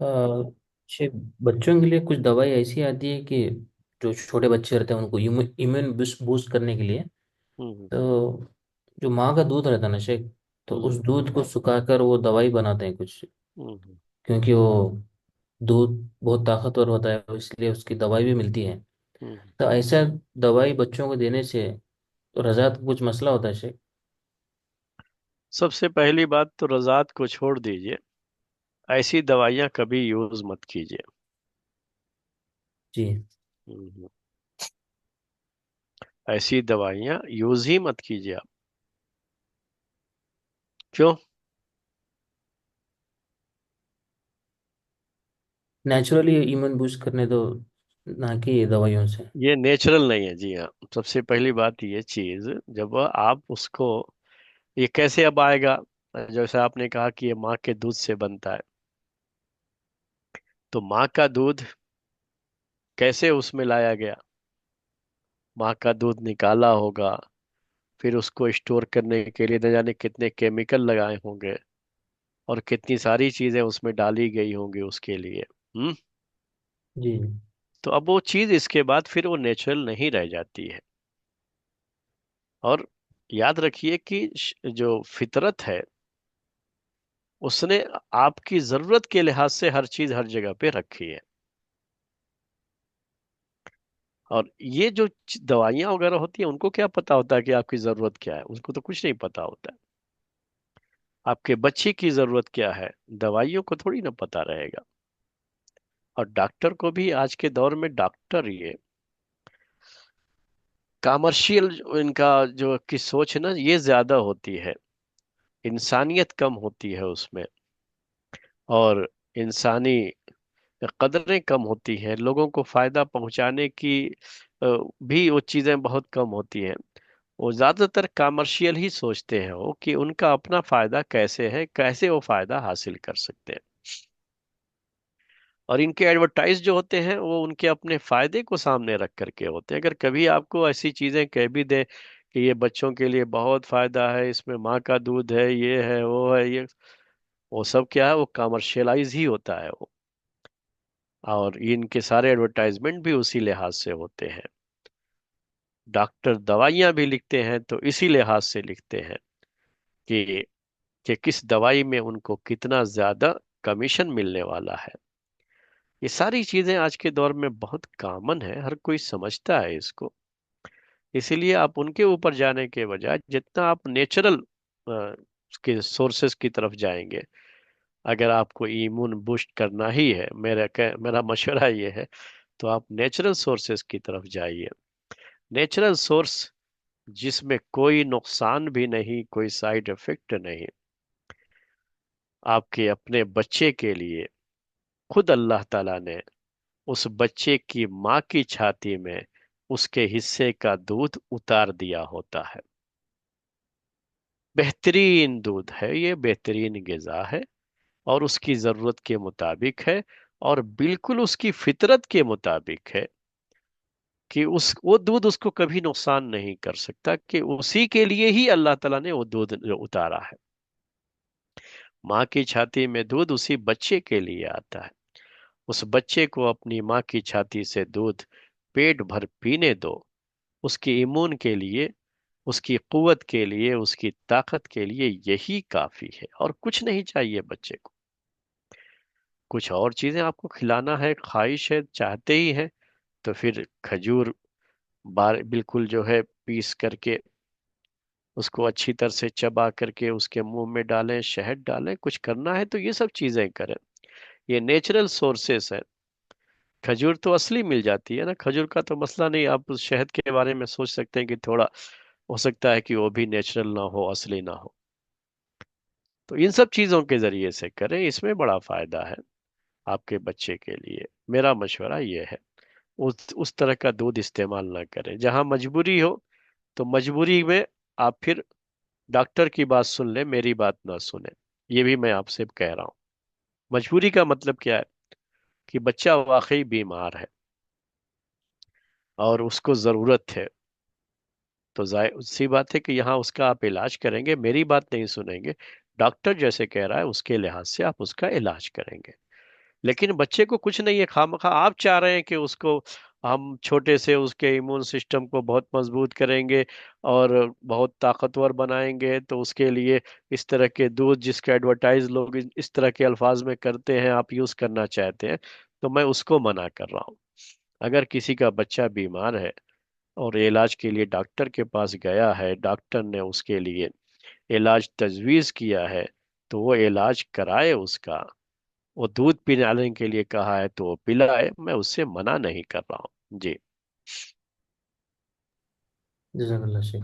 अच्छे बच्चों के लिए कुछ दवाई ऐसी आती है कि जो छोटे बच्चे रहते हैं उनको इम्यून बूस्ट बूस्ट करने के लिए। हम्म। तो जो माँ का दूध रहता है ना शेख, तो उस हम्म। दूध को सुखाकर वो दवाई बनाते हैं कुछ। हम्म। क्योंकि वो दूध बहुत ताकतवर होता है, इसलिए उसकी दवाई भी मिलती है। हम्म। तो ऐसा दवाई बच्चों को देने से रज़ात का कुछ मसला होता है शेख? सबसे पहली बात तो रज़ात को छोड़ दीजिए। ऐसी दवाइयाँ कभी यूज मत कीजिए। जी। हम्म। ऐसी दवाइयाँ यूज ही मत कीजिए आप। क्यों? नेचुरली इम्यून बूस्ट करने दो, ना कि दवाइयों से। ये नेचुरल नहीं है, जी हाँ। सबसे पहली बात ये चीज, जब आप उसको, ये कैसे अब आएगा? जैसे आपने कहा कि ये माँ के दूध से बनता है, तो माँ का दूध कैसे उसमें लाया गया? माँ का दूध निकाला होगा, फिर उसको स्टोर करने के लिए न जाने कितने केमिकल लगाए होंगे, और कितनी सारी चीजें उसमें डाली गई होंगी उसके लिए। हम्म। जी। तो अब वो चीज इसके बाद फिर वो नेचुरल नहीं रह जाती है। और याद रखिए कि जो फितरत है, उसने आपकी जरूरत के लिहाज से हर चीज हर जगह पे रखी है। और ये जो दवाइयाँ वगैरह होती है, उनको क्या पता होता है कि आपकी जरूरत क्या है? उनको तो कुछ नहीं पता होता है। आपके बच्चे की जरूरत क्या है, दवाइयों को थोड़ी ना पता रहेगा। और डॉक्टर को भी आज के दौर में, डॉक्टर ये कमर्शियल, इनका जो की सोच है ना, ये ज्यादा होती है। इंसानियत कम होती है उसमें। और इंसानी कदरें कम होती हैं, लोगों को फायदा पहुंचाने की भी वो चीजें बहुत कम होती हैं। वो ज्यादातर कमर्शियल ही सोचते हैं, वो कि उनका अपना फायदा कैसे है, कैसे वो फायदा हासिल कर सकते हैं। और इनके एडवर्टाइज जो होते हैं, वो उनके अपने फायदे को सामने रख करके होते हैं। अगर कभी आपको ऐसी चीजें कह भी दे कि ये बच्चों के लिए बहुत फायदा है, इसमें माँ का दूध है, ये है, वो है, ये, वो सब क्या है, वो कमर्शियलाइज ही होता है वो। और इनके सारे एडवर्टाइजमेंट भी उसी लिहाज से होते हैं। डॉक्टर दवाइयां भी लिखते हैं तो इसी लिहाज से लिखते हैं कि किस दवाई में उनको कितना ज्यादा कमीशन मिलने वाला है। ये सारी चीजें आज के दौर में बहुत कॉमन है, हर कोई समझता है इसको। इसीलिए आप उनके ऊपर जाने के बजाय जितना आप नेचुरल के सोर्सेस की तरफ जाएंगे, अगर आपको इम्यून बूस्ट करना ही है, मेरा मशवरा ये है, तो आप नेचुरल सोर्सेस की तरफ जाइए। नेचुरल सोर्स जिसमें कोई नुकसान भी नहीं, कोई साइड इफेक्ट नहीं। आपके अपने बच्चे के लिए खुद अल्लाह ताला ने उस बच्चे की माँ की छाती में उसके हिस्से का दूध उतार दिया होता है। बेहतरीन दूध है ये, बेहतरीन गिजा है, और उसकी जरूरत के मुताबिक है, और बिल्कुल उसकी फितरत के मुताबिक है कि उस वो दूध उसको कभी नुकसान नहीं कर सकता, कि उसी के लिए ही अल्लाह ताला ने वो दूध उतारा है। माँ की छाती में दूध उसी बच्चे के लिए आता है। उस बच्चे को अपनी माँ की छाती से दूध पेट भर पीने दो। उसकी इम्यून के लिए, उसकी कुवत के लिए, उसकी ताकत के लिए यही काफी है, और कुछ नहीं चाहिए बच्चे को। कुछ और चीजें आपको खिलाना है, ख्वाहिश है, चाहते ही हैं, तो फिर खजूर बार बिल्कुल जो है पीस करके उसको अच्छी तरह से चबा करके उसके मुंह में डालें, शहद डालें, कुछ करना है तो ये सब चीजें करें। ये नेचुरल सोर्सेस है। खजूर तो असली मिल जाती है ना, खजूर का तो मसला नहीं। आप उस शहद के बारे में सोच सकते हैं कि थोड़ा हो सकता है कि वो भी नेचुरल ना हो, असली ना हो। तो इन सब चीजों के जरिए से करें, इसमें बड़ा फायदा है आपके बच्चे के लिए। मेरा मशवरा ये है, उस तरह का दूध इस्तेमाल ना करें। जहां मजबूरी हो, तो मजबूरी में आप फिर डॉक्टर की बात सुन ले, मेरी बात ना सुने। ये भी मैं आपसे कह रहा हूँ। मजबूरी का मतलब क्या है? कि बच्चा वाकई बीमार है और उसको जरूरत है, तो जाहिर सी बात है कि यहाँ उसका आप इलाज करेंगे, मेरी बात नहीं सुनेंगे। डॉक्टर जैसे कह रहा है उसके लिहाज से आप उसका इलाज करेंगे। लेकिन बच्चे को कुछ नहीं है, खामखा आप चाह रहे हैं कि उसको हम छोटे से उसके इम्यून सिस्टम को बहुत मजबूत करेंगे और बहुत ताकतवर बनाएंगे, तो उसके लिए इस तरह के दूध जिसके एडवर्टाइज लोग इस तरह के अल्फाज में करते हैं, आप यूज करना चाहते हैं, तो मैं उसको मना कर रहा हूँ। अगर किसी का बच्चा बीमार है और इलाज के लिए डॉक्टर के पास गया है, डॉक्टर ने उसके लिए इलाज तजवीज किया है, तो वो इलाज कराए उसका। वो दूध पिलाने के लिए कहा है तो वो पिलाए, मैं उससे मना नहीं कर रहा हूँ जी। जजाकल्ला शेख।